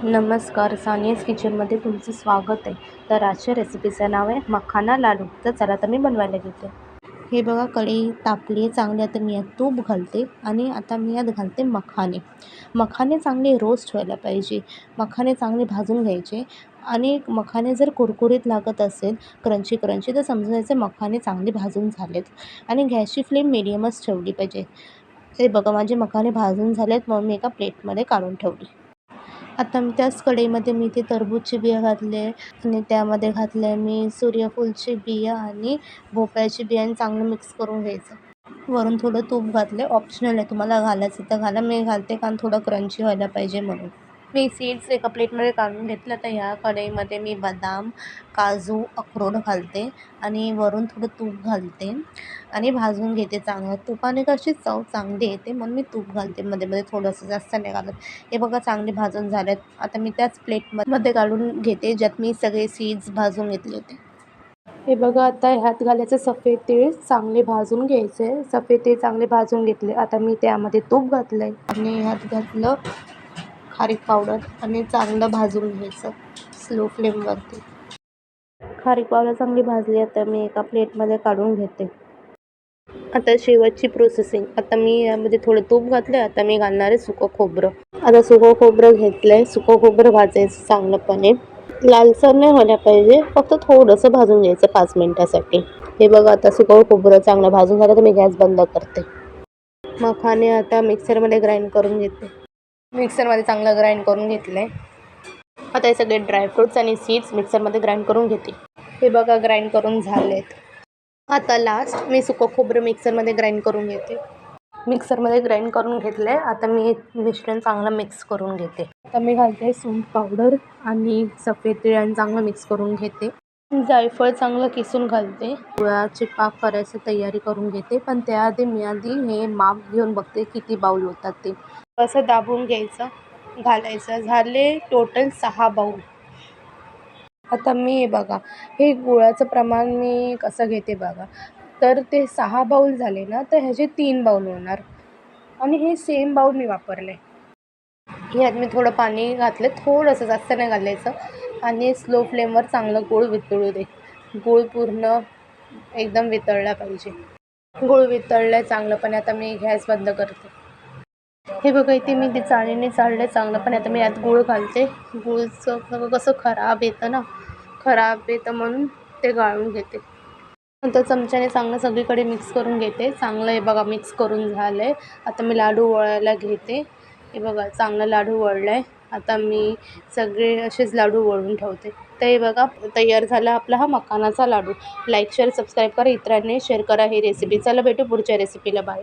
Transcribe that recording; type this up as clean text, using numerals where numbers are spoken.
नमस्कार, सानियाज किचनमध्ये तुमचं स्वागत आहे. तर आजच्या रेसिपीचं नाव आहे मखाना लाडू. तर चला तर मी बनवायला घेते. हे बघा, कढई तापली आहे चांगली. आता मी यात तूप घालते आणि आता मी यात घालते मखाने. मखाने चांगले रोस्ट व्हायला पाहिजे. मखाने चांगले भाजून घ्यायचे आणि मखाने जर कुरकुरीत लागत असेल, क्रंची क्रंची, तर समजायचे मखाने चांगले भाजून झालेत. आणि गॅसची फ्लेम मिडियमच ठेवली पाहिजे. हे बघा, माझे मखाने भाजून झालेत, मग मी एका प्लेटमध्ये काढून ठेवले. आता त्याच कढईमध्ये मी ते टरबूजचे बिया घातले आणि त्यामध्ये घातले मी सूर्यफूलचे बिया आणि भोपळ्याचे बियांनी चांगलं मिक्स करून घ्यायचं. वरून थोडं तूप घातले, ऑप्शनल आहे, तुम्हाला घालायचं तर घाला. मी घालते कारण थोडं क्रंची व्हायला पाहिजे म्हणून. मी सीड्स एका प्लेटमध्ये काढून घेतलं. तर ह्या कढईमध्ये मी बदाम, काजू, अक्रोड घालते आणि वरून थोडं तूप घालते आणि भाजून घेते चांगलं. तुपाने कशी चव चांगली येते म्हणून मी तूप घालते मध्ये मध्ये, थोडंसं, जास्त नाही घालत. हे बघा, चांगले भाजून झालेत. आता मी त्याच प्लेटमध्ये काढून घेते ज्यात मी सगळे सीड्स भाजून घेतले होते. हे बघा, आता ह्यात घालायचं सफेद तीळ, चांगले भाजून घ्यायचे. सफेद तीळ चांगले भाजून घेतले. आता मी त्यामध्ये तूप घातलं आहे आणि ह्यात घातलं खारीक पावडर आणि चांगलं भाजून घ्यायचं स्लो फ्लेमवरती. खारीक पावडर चांगली भाजली. आता मी एका प्लेटमध्ये काढून घेते. आता शेवटची प्रोसेसिंग. आता मी यामध्ये थोडं तूप घातलं. आता मी घालणार आहे सुकं खोबरं. आता सुकं खोबरं घेतलं आहे. सुकं खोबरं भाजायचं चांगलंपणे. लालसर नाही व्हायला पाहिजे, फक्त थोडंसं भाजून घ्यायचं 5 मिनटासाठी. हे बघा, आता सुकं खोबरं चांगलं भाजून झालं तर मी गॅस बंद करते. मखाने आता मिक्सरमध्ये ग्राइंड करून घेते. मिक्सरमध्ये चांगलं ग्राइंड करून घेतलं आहे. आता हे सगळे ड्रायफ्रूट्स आणि सीड्स मिक्सरमध्ये ग्राइंड करून घेते. हे बघा, ग्राइंड करून झालेत. आता लास्ट मी सुकं खोबरं मिक्सरमध्ये ग्राइंड करून घेते. मिक्सरमध्ये ग्राइंड करून घेतलं आहे. आता मी मिश्रण चांगलं मिक्स करून घेते. आता मी घालते सुंठ पावडर आणि सफेद तीळ आणि चांगलं मिक्स करून घेते. जायफळ चांगलं किसून घालते. गुळाची पाक करायची तयारी करून घेते. पण त्याआधी मी हे माप घेऊन बघते किती बाऊल होतात ते. असं दाबून घ्यायचं, घालायचं. झाले टोटल 6 बाऊल. आता मी हे बघा, हे गुळाचं प्रमाण मी कसं घेते बघा. तर ते 6 बाऊल झाले ना, तर ह्याचे 3 बाऊल होणार आणि हे सेम बाऊल मी वापरले. ह्यात मी थोडं पाणी घातलं, थोडंसं, जास्त नाही घालायचं. आणि स्लो फ्लेमवर चांगलं गूळ वितळू दे. गूळ पूर्ण एकदम वितळला पाहिजे. गूळ वितळलं चांगलं. आता मी गॅस बंद करते. हे बघा, इथे मी ते चाळणीने चाळलं चांगलं. आता मी यात गूळ घालते. गूळचं कसं खराब येतं ना, खराब येतं म्हणून ते गाळून घेते. नंतर चमच्याने चांगलं सगळीकडे मिक्स करून घेते. चांगलं हे बघा, मिक्स करून झालं आहे. आता मी लाडू वळायला घेते. हे बघा, चांगलं लाडू वळलं आहे. आता मी सगळे असेच लाडू वळून ठेवते. तर हे बघा, तयार झाला आपला हा मखानाचा लाडू. लाईक, शेअर, सबस्क्राईब करा. इतरांनी शेअर करा ही रेसिपी. चला, भेटू पुढच्या रेसिपीला. बाय.